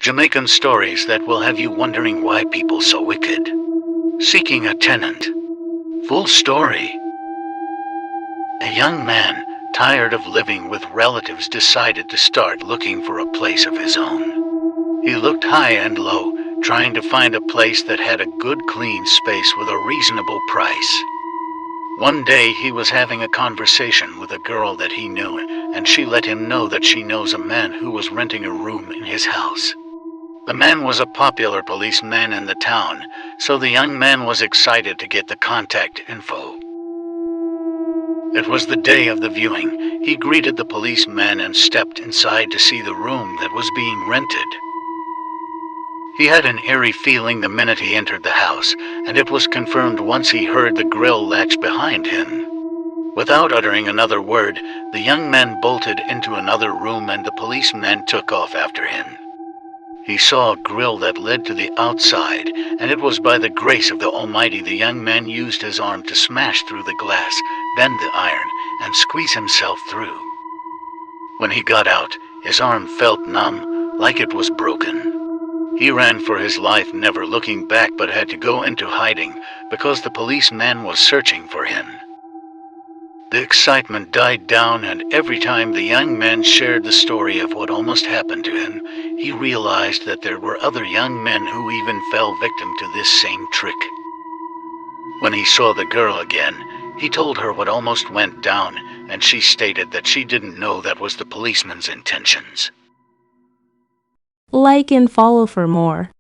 Jamaican stories that will have you wondering why people so wicked. Seeking a tenant. Full story. A young man, tired of living with relatives, decided to start looking for a place of his own. He looked high and low, trying to find a place that had a good clean space with a reasonable price. One day he was having a conversation with a girl that he knew, and she let him know that she knows a man who was renting a room in his house. The man was a popular policeman in the town, so the young man was excited to get the contact info. It was the day of the viewing. He greeted the policeman and stepped inside to see the room that was being rented. He had an eerie feeling the minute he entered the house, and it was confirmed once he heard the grill latch behind him. Without uttering another word, the young man bolted into another room and the policeman took off after him. He saw a grill that led to the outside, and it was by the grace of the Almighty the young man used his arm to smash through the glass, bend the iron, and squeeze himself through. When he got out, his arm felt numb, like it was broken. He ran for his life, never looking back, but had to go into hiding because the policeman was searching for him. The excitement died down, and every time the young man shared the story of what almost happened to him, he realized that there were other young men who even fell victim to this same trick. When he saw the girl again, he told her what almost went down, and she stated that she didn't know that was the policeman's intentions. Like and follow for more.